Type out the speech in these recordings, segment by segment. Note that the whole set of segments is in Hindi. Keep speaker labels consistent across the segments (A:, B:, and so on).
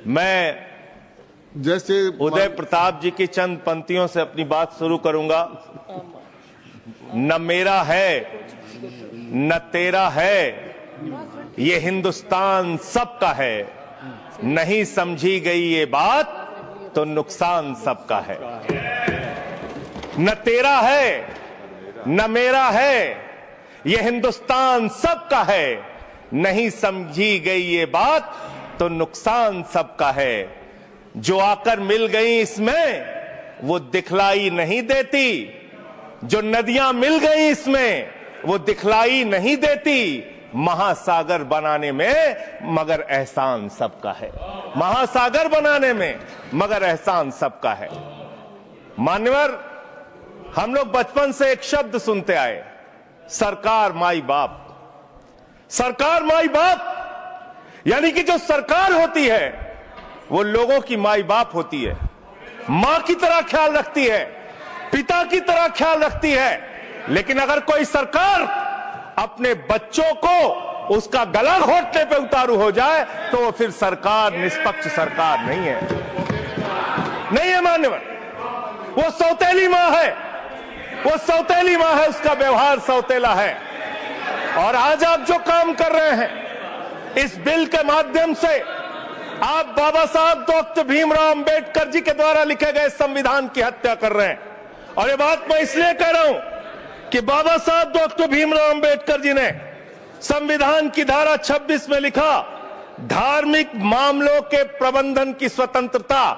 A: मैं
B: जैसे
A: उदय प्रताप जी की चंद पंक्तियों से अपनी बात शुरू करूंगा। न मेरा है न तेरा है, ये हिंदुस्तान सबका है। नहीं समझी गई ये बात तो नुकसान सबका है। न तेरा है न मेरा है, ये हिंदुस्तान सबका है। नहीं समझी गई ये बात तो नुकसान सबका है। जो आकर मिल गई इसमें वो दिखलाई नहीं देती, जो नदियां मिल गई इसमें वो दिखलाई नहीं देती। महासागर बनाने में मगर एहसान सबका है। महासागर बनाने में मगर एहसान सबका है। मान्यवर, हम लोग बचपन से एक शब्द सुनते आए, सरकार माई बाप। सरकार माई बाप यानी कि जो सरकार होती है वो लोगों की माई बाप होती है, मां की तरह ख्याल रखती है, पिता की तरह ख्याल रखती है। लेकिन अगर कोई सरकार अपने बच्चों को उसका गला घोटने पे उतारू हो जाए तो वो फिर सरकार निष्पक्ष सरकार नहीं है, नहीं है मान्यवर। वो सौतेली मां है, वो सौतेली मां है, उसका व्यवहार सौतेला है। और आज आप जो काम कर रहे हैं इस बिल के माध्यम से, आप बाबा साहब डॉक्टर भीमराव अंबेडकर जी के द्वारा लिखे गए संविधान की हत्या कर रहे हैं। और ये बात मैं इसलिए कह रहा हूं कि बाबा साहब डॉक्टर भीमराव अंबेडकर जी ने संविधान की धारा 26 में लिखा, धार्मिक मामलों के प्रबंधन की स्वतंत्रता,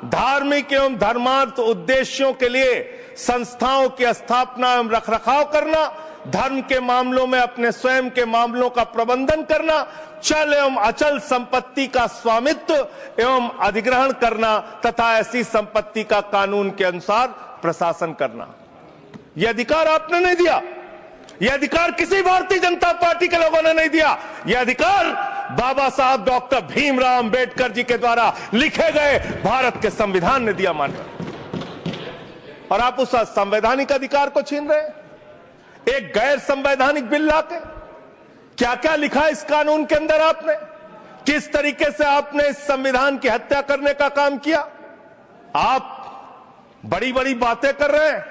A: धार्मिक एवं धर्मार्थ उद्देश्यों के लिए संस्थाओं की स्थापना एवं रखरखाव करना, धर्म के मामलों में अपने स्वयं के मामलों का प्रबंधन करना, चल एवं अचल संपत्ति का स्वामित्व एवं अधिग्रहण करना तथा ऐसी संपत्ति का कानून के अनुसार प्रशासन करना। यह अधिकार आपने नहीं दिया, यह अधिकार किसी भारतीय जनता पार्टी के लोगों ने नहीं दिया। यह अधिकार बाबा साहब डॉक्टर भीमराव अंबेडकर जी के द्वारा लिखे गए भारत के संविधान ने दिया मान्यवर। और आप उस संवैधानिक अधिकार को छीन रहे हैं एक गैर संवैधानिक बिल लाके। क्या क्या लिखा इस कानून के अंदर आपने, किस तरीके से आपने इस संविधान की हत्या करने का काम किया। आप बड़ी बड़ी बातें कर रहे हैं।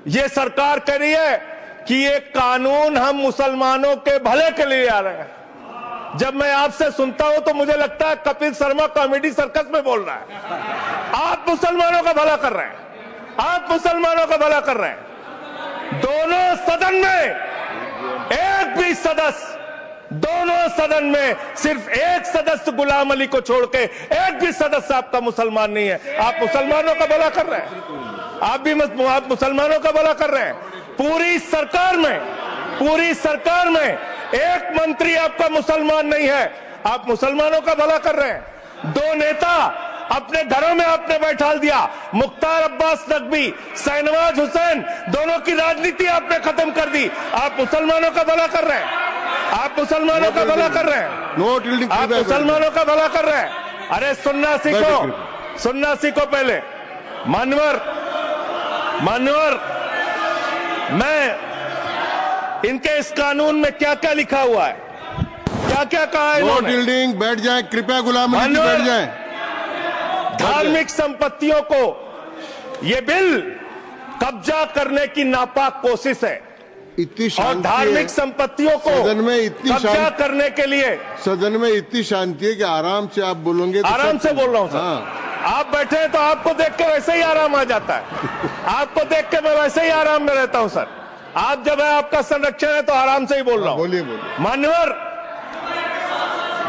A: यह सरकार कह रही है कि ये कानून हम मुसलमानों के भले के लिए आ रहे हैं। जब मैं आपसे सुनता हूं तो मुझे लगता है कपिल शर्मा कॉमेडी सर्कस में बोल रहा है। आप मुसलमानों का भला कर रहे हैं, आप मुसलमानों का भला कर रहे हैं। दोनों सदन में एक भी सदस्य, दोनों सदन में सिर्फ एक सदस्य गुलाम अली को छोड़ के एक भी सदस्य आपका मुसलमान नहीं है। आप मुसलमानों का भला कर रहे हैं, आप मुसलमानों का भला कर रहे हैं। पूरी सरकार में एक मंत्री आपका मुसलमान नहीं है, आप मुसलमानों का भला कर रहे हैं। दो नेता अपने घरों में आपने बैठा दिया, मुख्तार अब्बास नकवी, शाहनवाज हुसैन, दोनों की राजनीति आपने खत्म कर दी। आप मुसलमानों का भला कर रहे हैं, आप मुसलमानों का भला कर रहे हैं, आप मुसलमानों का भला कर रहे हैं। अरे सुनना सीखो पहले। मान्यवर, मैं इनके इस कानून में क्या क्या लिखा हुआ है, क्या क्या कहा है इन्होंने।
B: बैठ जाए कृपया, गुलाम अली बैठ जाए।
A: धार्मिक संपत्तियों को यह बिल कब्जा करने की नापाक कोशिश है।
B: इतनी
A: और धार्मिक संपत्तियों को
B: सदन में इतनी
A: कब्जा करने के लिए
B: सदन में इतनी शांति है कि आराम से आप बोलोगे।
A: आराम से बोल रहा हूं सर। हाँ। आप बैठे हैं तो आपको देख के वैसे ही आराम आ जाता है। आपको देख के मैं वैसे ही आराम में रहता हूं सर। आप जब है आपका संरक्षण है तो आराम से ही बोल रहा हूं।
B: बोलिए।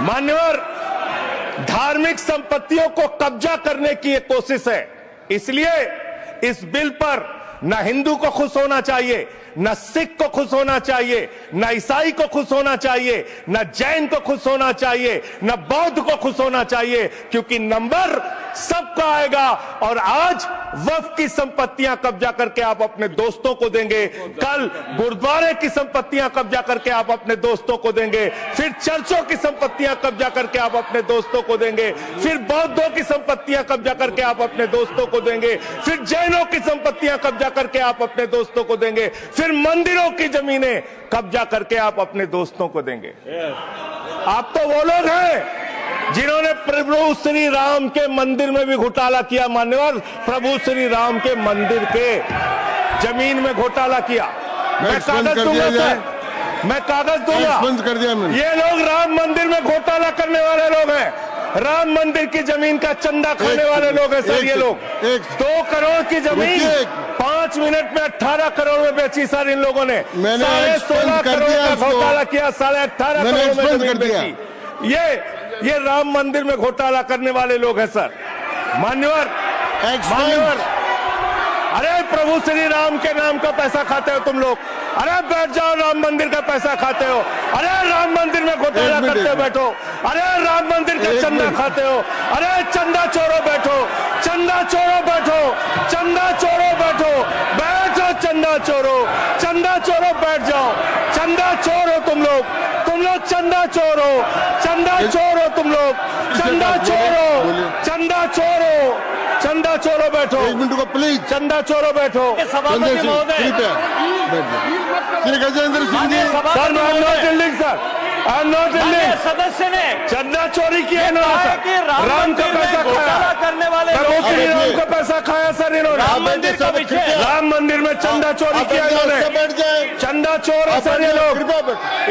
A: मान्यवर, धार्मिक संपत्तियों को कब्जा करने की एक कोशिश है। इसलिए इस बिल पर न हिंदू को खुश होना चाहिए, न सिख को खुश होना चाहिए, न ईसाई को खुश होना चाहिए, न जैन को खुश होना चाहिए, न बौद्ध को खुश होना चाहिए, क्योंकि नंबर सबका आएगा। और आज वक्फ की संपत्तियां कब्जा करके आप अपने दोस्तों को देंगे, कल गुरुद्वारे की संपत्तियां कब्जा करके आप अपने दोस्तों को देंगे, फिर चर्चों की संपत्तियां कब्जा करके आप अपने दोस्तों को देंगे, फिर बौद्धों की संपत्तियां कब्जा करके आप अपने दोस्तों को देंगे, फिर जैनों की संपत्तियां कब्जा करके आप अपने दोस्तों को देंगे, फिर मंदिरों की जमीनें कब्जा करके आप अपने दोस्तों को देंगे। आप तो वो लोग हैं जिन्होंने प्रभु श्री राम के मंदिर में भी घोटाला किया, मान्यवर, प्रभु श्री राम के मंदिर के जमीन में घोटाला किया। मैं कागज दूंगा सर, मैं कागज दूंगा।
B: कर दिया मैंने।
A: ये लोग राम मंदिर में घोटाला करने वाले लोग हैं, राम मंदिर की जमीन का चंदा खाने वाले लोग हैं सर। ये लोग 2 करोड़ की जमीन 5 मिनट में 18 करोड़ में बेची सर इन लोगों ने। 16.5 करोड़ का घोटाला किया, 18.5 करोड़ में जमीन बेची। ये राम मंदिर में घोटाला करने वाले लोग हैं सर। मान्यवर, अरे प्रभु श्री राम के नाम का पैसा खाते हो तुम लोग। अरे बैठ जाओ, राम मंदिर का पैसा खाते हो। अरे राम मंदिर में घोटाला करते हो, बैठो। अरे राम मंदिर का चंदा खाते हो। अरे चंदा चोरो बैठो, चंदा चोरो बैठो, चंदा चोरो बैठो, बैठो चंदा चोरो, चंदा चोरो बैठ जाओ। चंदा चोरो तुम लोग चंदा चोरो, चंदा चोरो तुम लोग, चंदा चोरो, चंदा चोरो, चंदा चोरो बैठो।
B: 1 मिनट को प्लीज।
A: चंदा चोरो बैठो।
B: सभापति महोदय, श्री गजेंद्र सिंह जी।
A: सर मैं I am not dealing sir, I am not dealing.
C: सदस्य ने
A: चंदा चोरी किया इन्होंने, राम का पैसा खाया
C: करने वाले
A: प्रभु श्री राम का पैसा खाया सर इन्होंने।
C: राम मंदिर का विषय,
A: राम मंदिर में चंदा चोरी किया इन्होंने। चंदा चोर है सर ये लोग,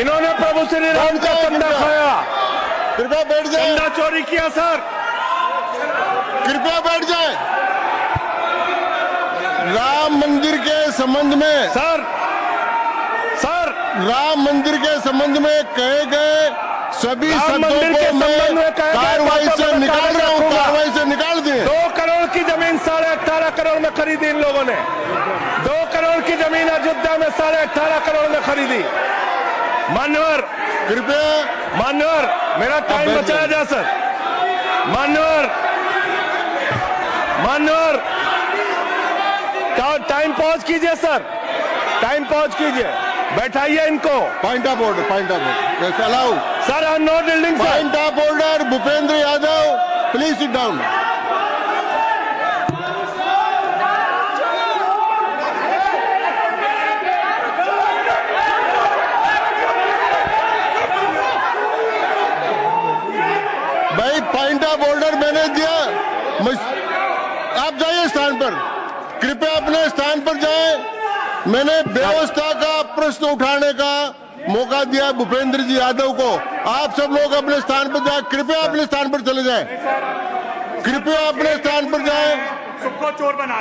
A: इन्होंने प्रभु श्री राम का चंदा खाया।
B: कृपया बैठ जाए।
A: चंदा चोरी किया सर,
B: कृपया बैठ जाए। राम मंदिर के संबंध में
A: सर
B: राम मंदिर के संबंध में कहे गए सभी शब्दों को मैं कार्रवाई से निकाल रहा हूँ, कार्रवाई से निकाल दिए।
A: 2 करोड़ की जमीन 18.5 करोड़ में खरीदी इन लोगों ने। 2 करोड़ की जमीन अयोध्या में 18.5 करोड़ में खरीदी। मान्यवर,
B: कृपया
A: मान्यवर, मेरा टाइम बचाया जाए सर। मान्यवर, टाइम पॉज कीजिए सर, टाइम पॉज कीजिए, बैठाइए इनको।
B: Point of order, point of order allow
A: sir. I am not dealing sir.
B: Point of order Bhupendra Yadav, please sit down. भाई पॉइंट ऑफ ऑर्डर मैंने दिया, आप जाइए स्थान पर, कृपया अपने स्थान पर जाएं। मैंने व्यवस्था का प्रश्न उठाने का मौका दिया भूपेंद्र जी यादव को। आप सब लोग अपने स्थान पर जाएं, कृपया अपने स्थान पर चले जाएं, कृपया अपने स्थान पर जाएं,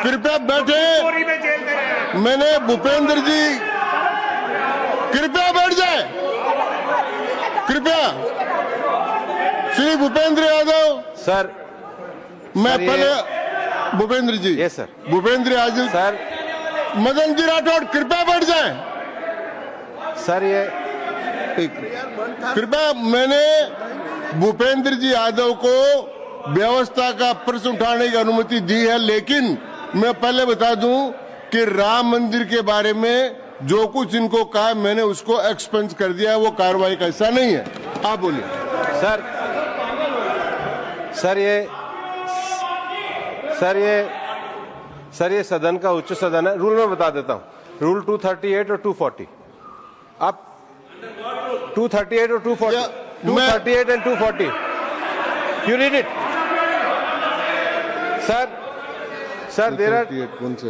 B: कृपया बैठे। मैंने भूपेंद्र जी, कृपया बैठ जाएं, कृपया। श्री भूपेंद्र यादव
D: सर,
B: मैं पहले Bhupendra ji,
D: yes sir,
B: Bhupendra Yadav
D: sir,
B: Madan ji Rathore कृपया बैठ जाएं
D: सर। ये
B: कृपया, मैंने भूपेंद्र जी यादव को व्यवस्था का प्रश्न उठाने की अनुमति दी है, लेकिन मैं पहले बता दूं कि राम मंदिर के बारे में जो कुछ इनको कहा मैंने उसको एक्सपेंस कर दिया है, वो कार्रवाई का हिस्सा नहीं है। आप बोलिए
D: सर। ये सदन का उच्च सदन है। रूल में बता देता हूं, रूल 238 और 240। आप 238 और 240, 238 and 240, you read it sir. There are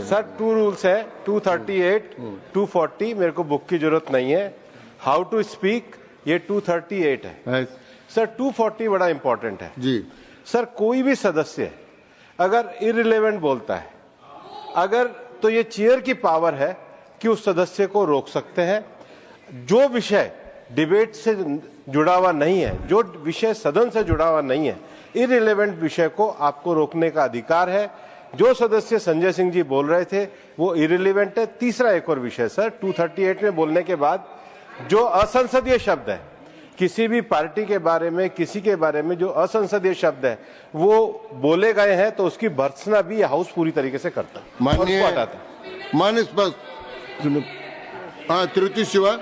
D: sir 2 rules है, 238, 240। मेरे को बुक की जरूरत नहीं है। हाउ टू स्पीक, ये 238 है सर। 240 बड़ा इंपॉर्टेंट है
B: जी
D: सर। कोई भी सदस्य अगर इररिलेवेंट बोलता है, अगर तो ये चेयर की पावर है कि उस सदस्य को रोक सकते हैं। जो विषय डिबेट से जुड़ा हुआ नहीं है, जो विषय सदन से जुड़ा हुआ नहीं है, इररिलेवेंट विषय को आपको रोकने का अधिकार है। जो सदस्य संजय सिंह जी बोल रहे थे वो इररिलेवेंट है। तीसरा एक और विषय सर, 238 में बोलने के बाद जो असंसदीय शब्द है, किसी भी पार्टी के बारे में, किसी के बारे में जो असंसदीय शब्द है वो बोले गए हैं, तो उसकी भर्त्सना भी हाउस पूरी तरीके से करता है,
B: माननीय
D: हटाता है।
B: माननीय Tiruchi Shiva,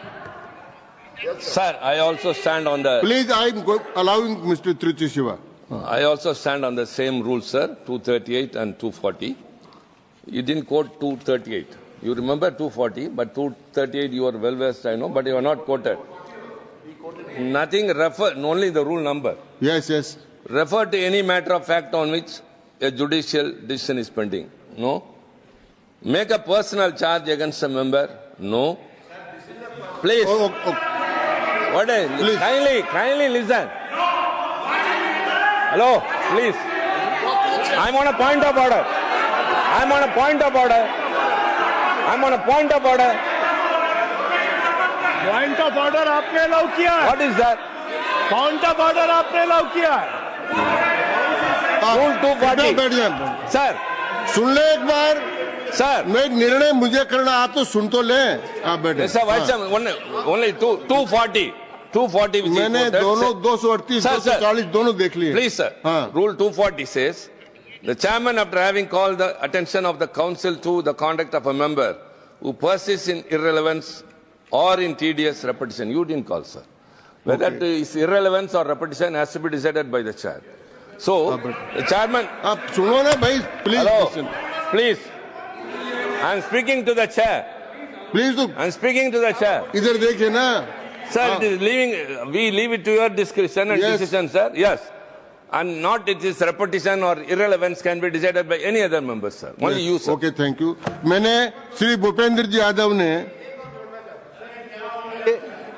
E: Sir, I also stand on the.
B: please, I am allowing Mr. Tiruchi Shiva.
E: I also stand on the same rule, sir. 238 and 240. You didn't quote 238. You remember 240, but 238 you are well versed, I know, but you are not quoted. Nothing refer, only the rule number.
B: Yes, yes.
E: refer to any matter of fact on which a judicial decision is pending. No. Make a personal charge against a member. No. Please. What is?
B: Please.
E: Kindly listen. Hello, please. I'm on a point of order. I'm on a point of order. I'm on a point of order.
C: Point of order आपने अलाउ किया है।
E: What is that?
C: Point of order आपने अलाउ किया है।
E: Rule 240.
B: बैठ जाए।
E: Sir,
B: सुन ले एक बार।
E: sir.
B: मैं एक निर्णय मुझे करना, आप तो सुन तो ले। आप बैठे।
E: Mr. Vice Chairman, only 240. 240 which is
B: मैंने
E: quoted,
B: दोनों
E: sir.
B: 238,
E: Sir, sir.
B: 240 दोनों देख लिए।
E: Please, sir.
B: हाँ।
E: Rule 240 says, the chairman, after having called the attention of the council to the conduct of a member who persists in irrelevance or in tedious repetition, you didn't call, sir. Whether it is irrelevance or repetition has to be decided by the chair. So, the chairman.
B: आप सुनो ना भाई, please.
E: Hello, please. I am speaking to the chair.
B: Please तो
E: I am speaking to the chair.
B: इधर देखिए ना।
E: Sir, it is we leave it to your discretion and
B: Yes.
E: decision, sir. Yes. And not it is repetition or irrelevance can be decided by any other member, sir. Only you, sir.
B: Okay, thank you. मैंने श्री भूपेंद्र जी यादव ने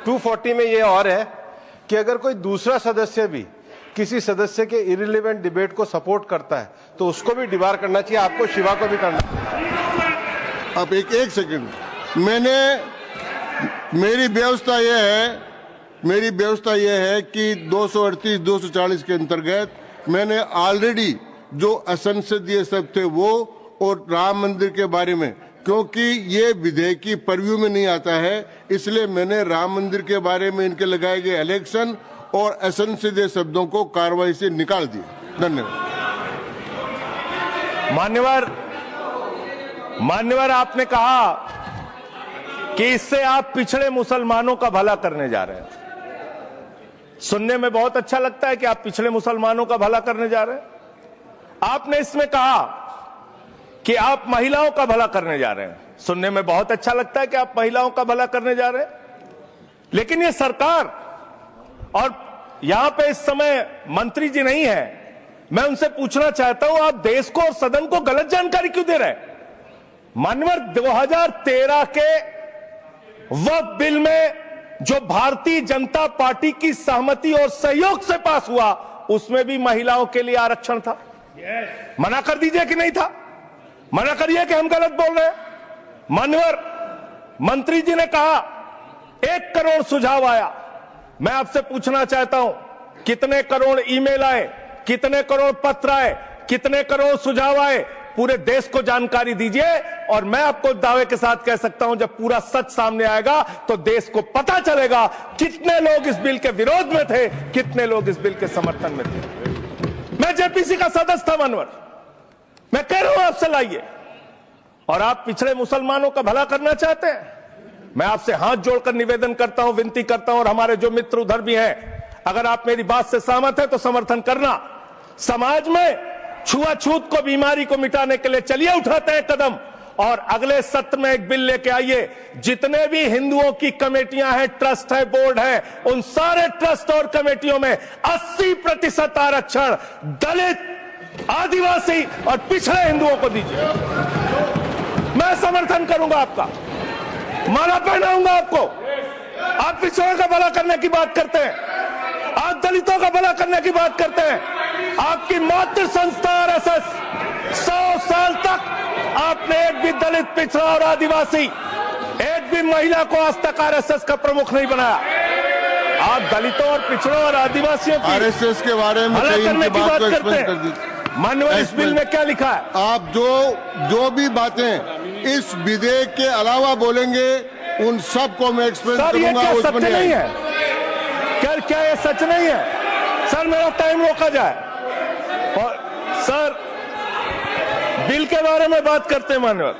D: 240 में ये और है कि अगर कोई दूसरा सदस्य भी किसी सदस्य के इरिलेवेंट डिबेट को सपोर्ट करता है तो उसको भी डिबार करना चाहिए, आपको शिवा को भी करना चाहिए।
B: अब एक सेकंड, मेरी व्यवस्था यह है कि 238, 240 के अंतर्गत मैंने ऑलरेडी जो असंसदीय शब्द थे वो और राम मंदिर के बारे में, क्योंकि ये विधेयकी परव्यू में नहीं आता है, इसलिए मैंने राम मंदिर के बारे में इनके लगाए गए इलेक्शन और असंसदीय शब्दों को कार्रवाई से निकाल दिया। धन्यवाद।
A: मान्यवर, आपने कहा कि इससे आप पिछड़े मुसलमानों का भला करने जा रहे हैं। सुनने में बहुत अच्छा लगता है कि आप पिछड़े मुसलमानों का भला करने जा रहे हैं। आपने इसमें कहा कि आप महिलाओं का भला करने जा रहे हैं। सुनने में बहुत अच्छा लगता है कि आप महिलाओं का भला करने जा रहे हैं, लेकिन ये सरकार, और यहां पे इस समय मंत्री जी नहीं है, मैं उनसे पूछना चाहता हूं, आप देश को और सदन को गलत जानकारी क्यों दे रहे हैं? मानवर, 2013 के वक्फ बिल में जो भारतीय जनता पार्टी की सहमति और सहयोग से पास हुआ, उसमें भी महिलाओं के लिए आरक्षण था। मना कर दीजिए कि नहीं था, मना करिए कि हम गलत बोल रहे हैं। मानवर, मंत्री जी ने कहा 1 करोड़ सुझाव आया। मैं आपसे पूछना चाहता हूं, कितने करोड़ ईमेल आए, कितने करोड़ पत्र आए, कितने करोड़ सुझाव आए? पूरे देश को जानकारी दीजिए, और मैं आपको दावे के साथ कह सकता हूं, जब पूरा सच सामने आएगा तो देश को पता चलेगा कितने लोग इस बिल के विरोध में थे, कितने लोग इस बिल के समर्थन में थे। मैं जेपीसी का सदस्य था मानवर, मैं कह रहा हूं आपसे लाइए। और आप पिछड़े मुसलमानों का भला करना चाहते हैं, मैं आपसे हाथ जोड़कर निवेदन करता हूं, विनती करता हूं, और हमारे जो मित्र उधर भी हैं, अगर आप मेरी बात से सहमत हैं तो समर्थन करना। समाज में छुआछूत को, बीमारी को मिटाने के लिए चलिए उठाते हैं कदम, और अगले सत्र में एक बिल लेके आइए। जितने भी हिंदुओं की कमेटियां हैं, ट्रस्ट है, बोर्ड है, उन सारे ट्रस्ट और कमेटियों में 80% आरक्षण दलित, आदिवासी और पिछड़े हिंदुओं को दीजिए। मैं समर्थन करूंगा आपका, माला पहनाऊंगा आपको। आप पिछड़ों का भला करने की बात करते हैं, आप दलितों का भला करने की बात करते हैं। आपकी मातृ संस्था आरएसएस 100 साल तक आपने एक भी दलित, पिछड़ा और आदिवासी, एक भी महिला को आज तक आरएसएस का प्रमुख नहीं बनाया। आप दलितों और पिछड़ों और आदिवासियों की
B: आरएसएस के बारे में
A: भला करने की बात करते
B: कर
A: हैं। माननीय, इस बिल में क्या लिखा है?
B: आप जो भी बातें इस विधेयक के अलावा बोलेंगे, उन सब को मैं एक्सप्लेन करूंगा।
A: क्या सच नहीं है? क्या ये सच नहीं है? सर, मेरा टाइम रोका जाए। और सर, बिल के बारे में बात करते हैं। माननीय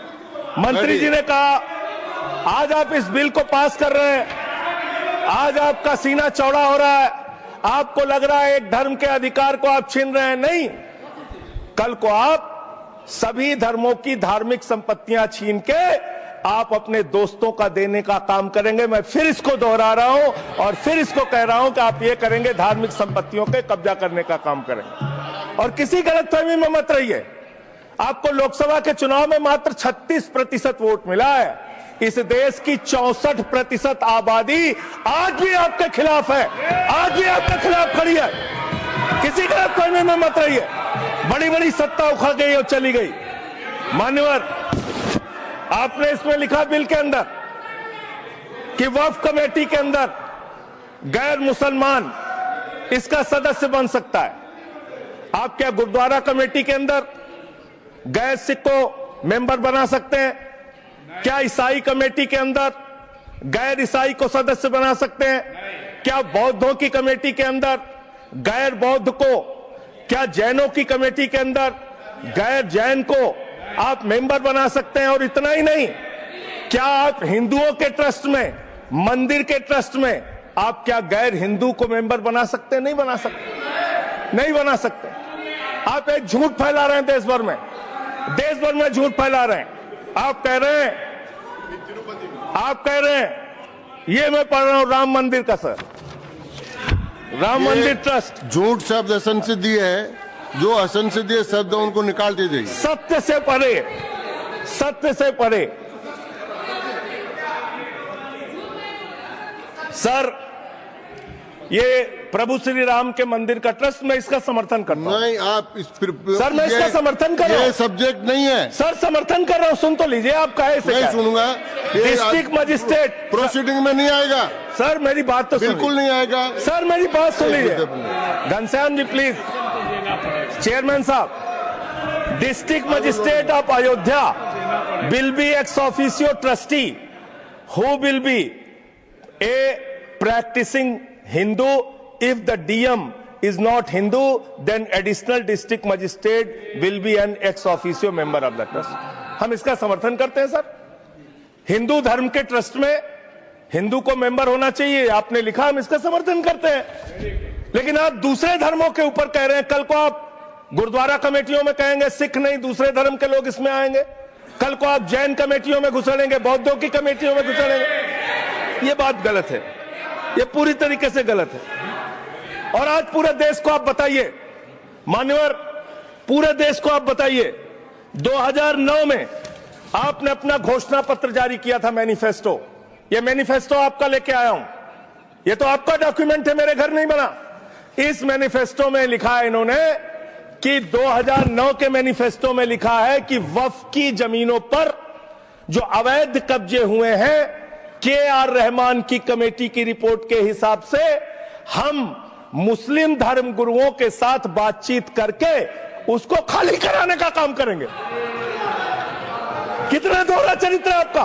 A: मंत्री जी ने कहा आज आप इस बिल को पास कर रहे हैं, आज आपका सीना चौड़ा हो रहा है, आपको लग रहा है एक धर्म के अधिकार को आप छीन रहे हैं। नहीं, कल को आप सभी धर्मों की धार्मिक संपत्तियां छीन के आप अपने दोस्तों का देने का काम करेंगे। मैं फिर इसको दोहरा रहा हूं और फिर इसको कह रहा हूं कि आप ये करेंगे, धार्मिक संपत्तियों के कब्जा करने का काम करेंगे। और किसी गलतफहमी में मत रहिए। आपको लोकसभा के चुनाव में मात्र 36% वोट मिला है। इस देश की 64% आबादी आज भी आपके खिलाफ है, आज भी आपके खिलाफ खड़ी है। किसी गलतफहमी में मत रहिए। बड़ी बड़ी सत्ता उखड़ गई और चली गई। मान्यवर, आपने इसमें लिखा बिल के अंदर कि वक्फ कमेटी के अंदर गैर मुसलमान इसका सदस्य बन सकता है। आप क्या गुरुद्वारा कमेटी के अंदर गैर सिख को मेंबर बना सकते हैं? क्या ईसाई कमेटी के अंदर गैर ईसाई को सदस्य बना सकते हैं? क्या बौद्धों की कमेटी के अंदर गैर बौद्ध को, क्या जैनों की कमेटी के अंदर गैर जैन को आप मेंबर बना सकते हैं? और इतना ही नहीं, क्या आप हिंदुओं के ट्रस्ट में, मंदिर के ट्रस्ट में आप क्या गैर हिंदू को मेंबर बना सकते हैं? नहीं बना सकते, नहीं बना सकते। आप एक झूठ फैला रहे हैं देश भर में, देश भर में झूठ फैला रहे हैं। आप कह रहे हैं ये मैं पढ़ रहा हूं राम मंदिर का, सर, राम मंदिर ट्रस्ट।
B: झूठ शब्द असंसिद्धि है, जो असंसिद्धि शब्द उनको निकाल दीजिए।
A: सत्य से परे, सत्य से परे। सर, ये प्रभु श्री राम के मंदिर का ट्रस्ट, मैं इसका समर्थन करता हूं।
B: नहीं, आप
A: सर, मैं इसका समर्थन कर रहा हूं।
B: ये सब्जेक्ट नहीं है
A: सर, समर्थन कर रहा हूं। सुन तो लीजिए, आप कहे से
B: नहीं सुनूंगा।
A: डिस्ट्रिक्ट मजिस्ट्रेट
B: प्रोसीडिंग में नहीं आएगा
A: सर, मेरी बात तो
B: बिल्कुल नहीं आएगा
A: सर, मेरी बात सुन लीजिए। घनश्याम जी प्लीज, चेयरमैन साहब, district magistrate of Ayodhya will be ex officio trustee who will be A practicing Hindu. If the DM is not Hindu, then additional district magistrate will be an ex officio member of the trust. हम इसका समर्थन करते हैं सर। हिंदू धर्म के ट्रस्ट में हिंदू को मेंबर होना चाहिए, आपने लिखा, हम इसका समर्थन करते हैं। लेकिन आप दूसरे धर्मों के ऊपर कह रहे हैं। कल को आप गुरुद्वारा कमेटियों में कहेंगे सिख नहीं, दूसरे धर्म के लोग इसमें आएंगे। कल को आप जैन कमेटियों में घुसड़ेंगे, बौद्धों की कमेटियों में घुसड़ेंगे। ये बात गलत है, ये पूरी तरीके से गलत है। और आज पूरे देश को आप बताइए, मान्यवर, पूरे देश को आप बताइए, 2009 में आपने अपना घोषणा पत्र जारी किया था, मैनिफेस्टो। ये मैनिफेस्टो आपका लेके आया हूं, ये तो आपका डॉक्यूमेंट है, मेरे घर नहीं बना। इस मैनिफेस्टो में लिखा है इन्होंने कि 2009 के मैनिफेस्टो में लिखा है कि वक्फ की जमीनों पर जो अवैध कब्जे हुए हैं, के.आर. रहमान की कमेटी की रिपोर्ट के हिसाब से हम मुस्लिम धर्म गुरुओं के साथ बातचीत करके उसको खाली कराने का काम करेंगे। कितना दोहरा चरित्र है आपका।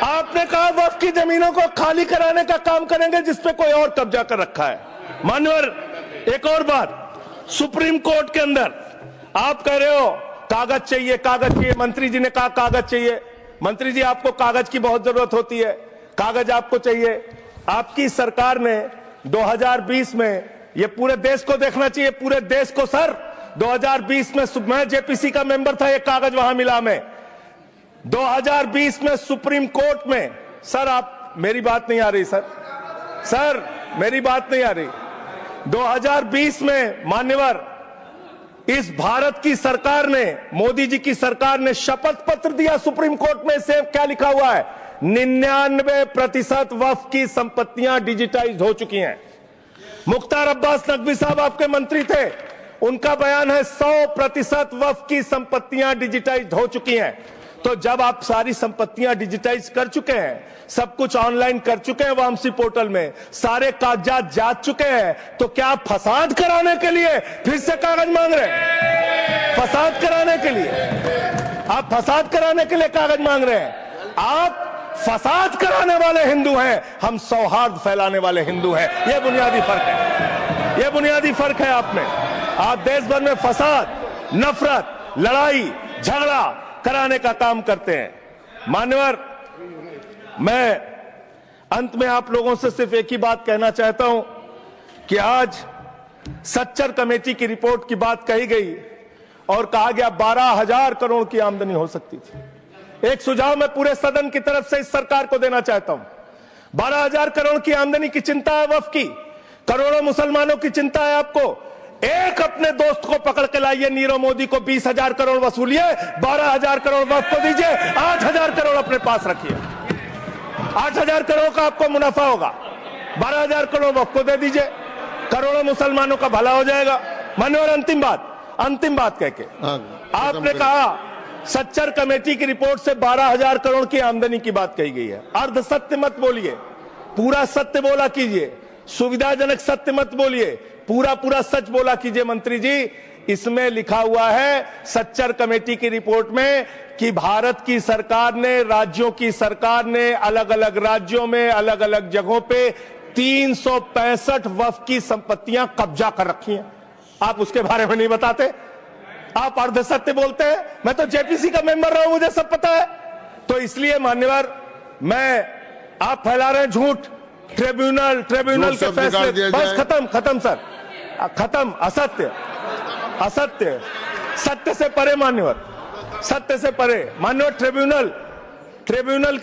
A: आपने कहा वक्फ की जमीनों को खाली कराने का काम करेंगे जिसपे कोई और कब्जा कर रखा है। मान्यवर, एक और बात, सुप्रीम कोर्ट के अंदर आप कह रहे हो कागज चाहिए, कागज चाहिए। मंत्री जी ने कहा कागज चाहिए। मंत्री जी, आपको कागज की बहुत जरूरत होती है, कागज आपको चाहिए। आपकी सरकार ने 2020 में, ये पूरे देश को देखना चाहिए, पूरे देश को सर, 2020 में मैं जेपीसी का मेंबर था, एक कागज वहां मिला में 2020 में सुप्रीम कोर्ट में। सर, आप, मेरी बात नहीं आ रही सर, सर मेरी बात नहीं आ रही। 2020 में मान्यवर, इस भारत की सरकार ने, मोदी जी की सरकार ने शपथ पत्र दिया सुप्रीम कोर्ट में। से क्या लिखा हुआ है? 99% वक्फ की संपत्तियां डिजिटाइज हो चुकी हैं। मुख्तार अब्बास नकवी साहब आपके मंत्री थे, उनका बयान है 100% वक्फ की संपत्तियां डिजिटाइज हो चुकी हैं। तो जब आप सारी संपत्तियां डिजिटाइज कर चुके हैं, सब कुछ ऑनलाइन कर चुके हैं वामसी पोर्टल में, सारे कागजात जांच चुके हैं, तो क्या आप फसाद कराने के लिए फिर से कागज मांग रहे हैं? फसाद कराने के लिए, आप फसाद कराने के लिए कागज मांग रहे हैं। आप फसाद कराने वाले हिंदू हैं, हम सौहार्द फैलाने वाले हिंदू हैं। यह बुनियादी फर्क है, यह बुनियादी फर्क है आप में। आप देश भर में फसाद, नफरत, लड़ाई, झगड़ा कराने का काम करते हैं। मान्यवर, मैं अंत में आप लोगों से सिर्फ एक ही बात कहना चाहता हूं कि आज सच्चर कमेटी की रिपोर्ट की बात कही गई और कहा गया 12,000 करोड़ की आमदनी हो सकती थी। एक सुझाव मैं पूरे सदन की तरफ से इस सरकार को देना चाहता हूं। 12,000 करोड़ की आमदनी की चिंता है वक्फ की, करोड़ों मुसलमानों की चिंता है आपको। एक अपने दोस्त को पकड़ के लाइए, नीरव मोदी को 20,000 करोड़ वसूलिए, 12,000 करोड़ वक्फ को दीजिए, 8,000 करोड़ अपने पास रखिए। 8,000 करोड़ का आपको मुनाफा होगा, 12,000 करोड़ वक्फ को दे दीजिए, करोड़ों मुसलमानों का भला हो जाएगा। मान्यवर अंतिम बात कह के आपने कहा सच्चर कमेटी की रिपोर्ट से 12,000 करोड़ की आमदनी की बात कही गई है। अर्ध सत्य मत बोलिए, पूरा सत्य बोला कीजिए, सुविधाजनक सत्य मत बोलिए, पूरा सच बोला कीजिए। मंत्री जी, इसमें लिखा हुआ है सच्चर कमेटी की रिपोर्ट में कि भारत की सरकार ने, राज्यों की सरकार ने अलग अलग राज्यों में अलग अलग जगहों पे 365 वक्फ की संपत्तियां कब्जा कर रखी हैं। आप उसके बारे में नहीं बताते, आप अर्ध सत्य बोलते हैं। मैं तो जेपीसी का मेंबर रहा हूं, मुझे सब पता है। तो इसलिए मान्यवर, आप फैला रहे हैं झूठ, ट्रिब्यूनल के फैसले, बस खत्म सर, खत्म। असत्य, सत्य से परे मान्यवर, सत्य से परे मान्यवर। ट्रिब्यूनल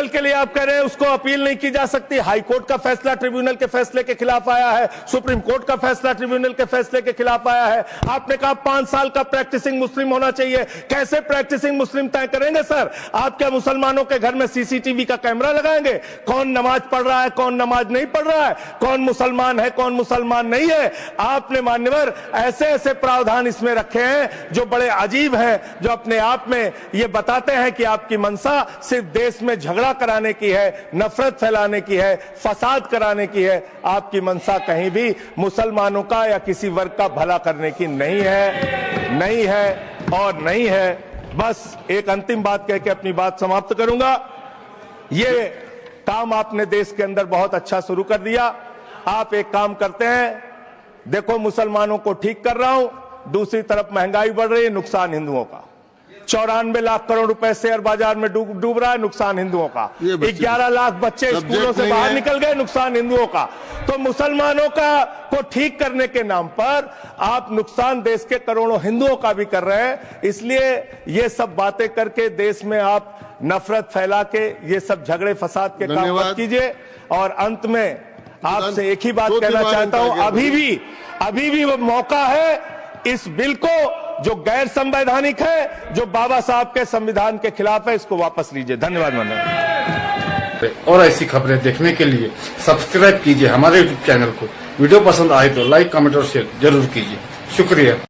A: के लिए आप कह रहे हैं उसको अपील नहीं की जा सकती। हाई कोर्ट का फैसला ट्रिब्यूनल के फैसले के खिलाफ आया है, सुप्रीम कोर्ट का फैसला ट्रिब्यूनल के फैसले के खिलाफ आया है। आपने कहा 5 साल का प्रैक्टिसिंग मुस्लिम होना चाहिए। कैसे प्रैक्टिसिंग मुस्लिम तय करेंगे सर? आप क्या मुसलमानों के घर में सीसीटीवी का कैमरा लगाएंगे? कौन नमाज पढ़ रहा है, कौन नमाज नहीं पढ़ रहा है, कौन मुसलमान है, कौन मुसलमान नहीं है? आपने मान्यवर ऐसे प्रावधान इसमें रखे हैं जो बड़े अजीब हैं, जो अपने आप में ये बताते हैं कि आपकी मंशा सिर्फ देश में झगड़ा कराने की है, नफरत फैलाने की है, फसाद कराने की है। आपकी मंशा कहीं भी मुसलमानों का या किसी वर्ग का भला करने की नहीं है। बस एक अंतिम बात कह के अपनी बात समाप्त करूंगा। ये काम आपने देश के अंदर बहुत अच्छा शुरू कर दिया। आप एक काम करते हैं, देखो मुसलमानों को ठीक कर रहा हूं, दूसरी तरफ महंगाई बढ़ रही है, नुकसान हिंदुओं का। 94 लाख करोड़ रुपए शेयर बाजार में डूब रहा है, नुकसान हिंदुओं का। 11 लाख बच्चे स्कूलों से बाहर निकल गए, नुकसान हिंदुओं का। तो मुसलमानों को ठीक करने के नाम पर आप नुकसान देश के करोड़ों हिंदुओं का भी कर रहे हैं। इसलिए ये सब बातें करके देश में आप नफरत फैला के ये सब झगड़े फसाद के काम मत कीजिए। और अंत में आपसे एक ही बात कहना चाहता हूं, अभी भी वो मौका है इस बिल को, जो गैर संवैधानिक है, जो बाबा साहब के संविधान के खिलाफ है, इसको वापस लीजिए। धन्यवाद माननीय।
F: और ऐसी खबरें देखने के लिए सब्सक्राइब कीजिए हमारे यूट्यूब चैनल को। वीडियो पसंद आए तो लाइक, कमेंट और शेयर जरूर कीजिए। शुक्रिया।